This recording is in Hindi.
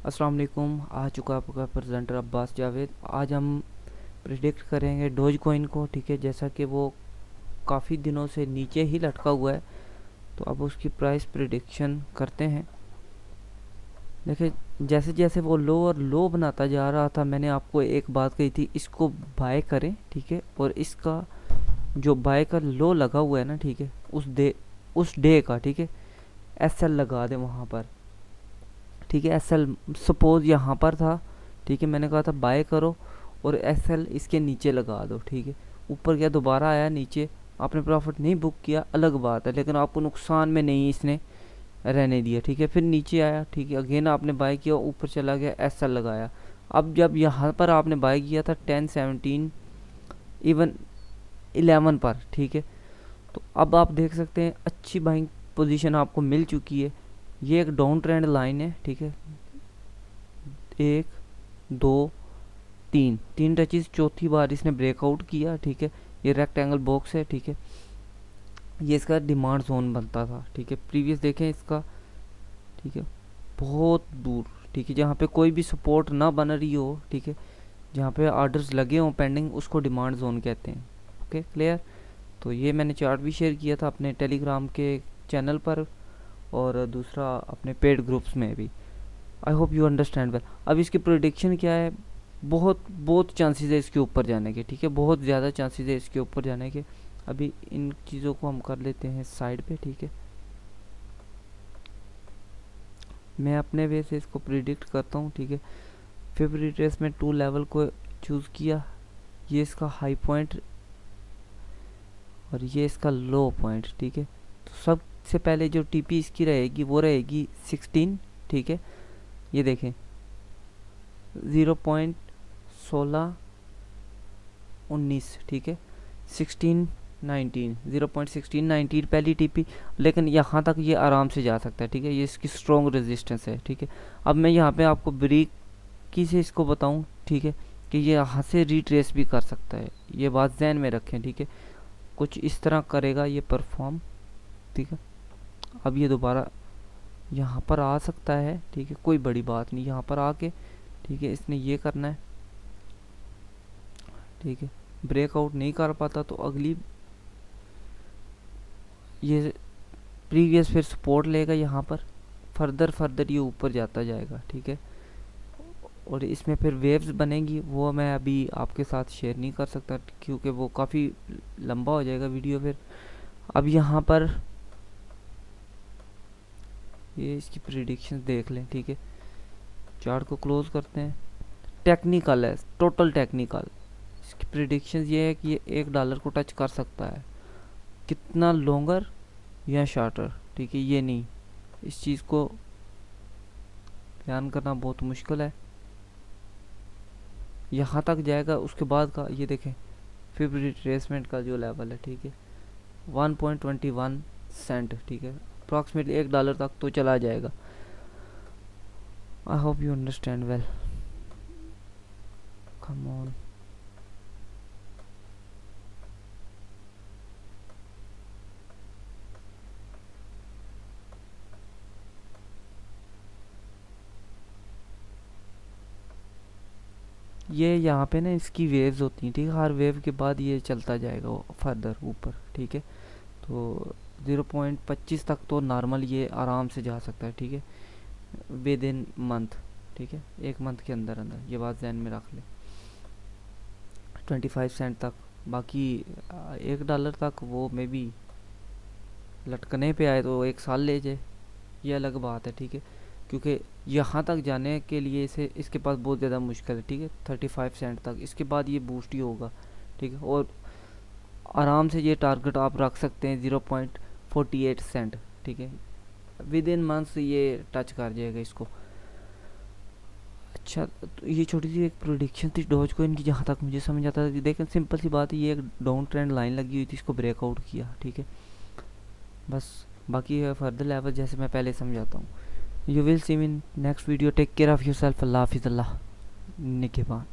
अस्सलाम वालेकुम। आ चुका आपका प्रेजेंटर अब्बास जावेद। आज हम प्रिडिक्ट करेंगे डोज कॉइन को, ठीक है। जैसा कि वो काफ़ी दिनों से नीचे ही लटका हुआ है, तो अब उसकी प्राइस प्रिडिक्शन करते हैं। देखिए, जैसे जैसे वो लो और लो बनाता जा रहा था, मैंने आपको एक बात कही थी, इसको बाय करें, ठीक है। और इसका जो बाय का लो लगा हुआ है ना, ठीक है, उस डे का, ठीक है, एसएल लगा दें वहाँ पर, ठीक है। एसएल सपोज यहाँ पर था, ठीक है, मैंने कहा था बाय करो और एसएल इसके नीचे लगा दो, ठीक है। ऊपर गया, दोबारा आया नीचे, आपने प्रॉफिट नहीं बुक किया, अलग बात है, लेकिन आपको नुकसान में नहीं इसने रहने दिया, ठीक है। फिर नीचे आया, ठीक है, अगेन आपने बाय किया, ऊपर चला गया, एसएल लगाया। अब जब यहाँ पर आपने बाय किया था 10, 17, इवन 11 पर, ठीक है, तो अब आप देख सकते हैं अच्छी बाइंग पोजीशन आपको मिल चुकी है। ये एक डाउन ट्रेंड लाइन है, ठीक है। एक, दो, तीन, तीन टचेस, चौथी बार इसने ब्रेकआउट किया, ठीक है। ये रेक्टेंगल बॉक्स है, ठीक है। ये इसका डिमांड जोन बनता था, ठीक है। प्रीवियस देखें इसका, ठीक है, बहुत दूर, ठीक है, जहाँ पे कोई भी सपोर्ट ना बन रही हो, ठीक है, जहाँ पे ऑर्डर्स लगे हों पेंडिंग, उसको डिमांड जोन कहते हैं। Okay, clear. तो ये मैंने चार्ट भी शेयर किया था अपने टेलीग्राम के चैनल पर, और दूसरा अपने पेड ग्रुप्स में भी। I hope you understand well. अब इसकी प्रोडिक्शन क्या है? बहुत बहुत चांसेस है इसके ऊपर जाने के, ठीक है, बहुत ज़्यादा चांसेस है इसके ऊपर जाने के। अभी इन चीज़ों को हम कर लेते हैं साइड पे, ठीक है। मैं अपने वे से इसको प्रिडिक्ट करता हूँ, ठीक है। फिफ्थ रिट्रेसमेंट 2 लेवल को चूज़ किया, ये इसका हाई पॉइंट और ये इसका लो पॉइंट, ठीक है। तो सबसे पहले जो टीपी इसकी रहेगी वो रहेगी 16, ठीक है। ये देखें 0.1619, ठीक है। 1619, 0.1619 पहली टीपी, लेकिन यहाँ तक ये आराम से जा सकता है, ठीक है। ये इसकी स्ट्रॉन्ग रेजिस्टेंस है, ठीक है। अब मैं यहाँ पे आपको ब्रीकी से इसको बताऊँ, ठीक है, कि ये यहाँ से रिट्रेस भी कर सकता है। ये बात ध्यान में रखें, ठीक है। कुछ इस तरह करेगा ये परफॉर्म, ठीक है। अब ये दोबारा यहाँ पर आ सकता है, ठीक है, कोई बड़ी बात नहीं। यहाँ पर आके, ठीक है, इसने ये करना है, ठीक है। ब्रेकआउट नहीं कर पाता तो अगली ये प्रीवियस फिर सपोर्ट लेगा यहाँ पर, फर्दर फर्दर ये ऊपर जाता जाएगा, ठीक है। और इसमें फिर वेव्स बनेंगी, वो मैं अभी आपके साथ शेयर नहीं कर सकता क्योंकि वो काफ़ी लंबा हो जाएगा वीडियो फिर। अब यहाँ पर ये इसकी प्रिडिक्शन देख लें, ठीक है। चार्ट को क्लोज करते हैं। टेक्निकल है, टोटल टेक्निकल। इसकी प्रिडिक्शन ये है कि ये $1 को टच कर सकता है, कितना लॉन्गर या शार्टर, ठीक है, ये नहीं। इस चीज़ को ध्यान करना बहुत मुश्किल है। यहाँ तक जाएगा, उसके बाद का ये देखें फिर रिट्रेसमेंट का जो लेवल है, ठीक है, 1.21 सेंट, ठीक है। अप्रॉक्सीमेटली $1 तक तो चला जाएगा। I hope you understand well. Come on. ये यहाँ पे ना इसकी वेव्स होती हैं, ठीक है। हर वेव के बाद ये चलता जाएगा वो फर्दर ऊपर, ठीक है। तो 0.25 तक तो नॉर्मल ये आराम से जा सकता है, ठीक है, विद इन मंथ, ठीक है, एक मंथ के अंदर अंदर। ये बात ध्यान में रख ले। 25 सेंट तक, बाकी $1 तक वो मे बी लटकने पे आए तो 1 साल ले जाए, ये अलग बात है, ठीक है। क्योंकि यहाँ तक जाने के लिए इसे इसके पास बहुत ज़्यादा मुश्किल है, ठीक है। 35 सेंट तक, इसके बाद ये बूस्ट ही होगा, ठीक है। और आराम से ये टारगेट आप रख सकते हैं 0.48 सेंट, ठीक है। विद इन मंथ्स ये टच कर जाएगा इसको। अच्छा, तो ये छोटी सी एक प्रोडिक्शन थी डॉज कॉइन की, जहाँ तक मुझे समझ आता था। देखें सिंपल सी बात है, ये एक डाउन ट्रेंड लाइन लगी हुई थी, इसको ब्रेकआउट किया, ठीक है, बस। बाकी फर्दर लेवल जैसे मैं पहले समझाता हूँ। You will see in next video. Take care of yourself. Allah हाफिज़। अल्लाह निगहबान।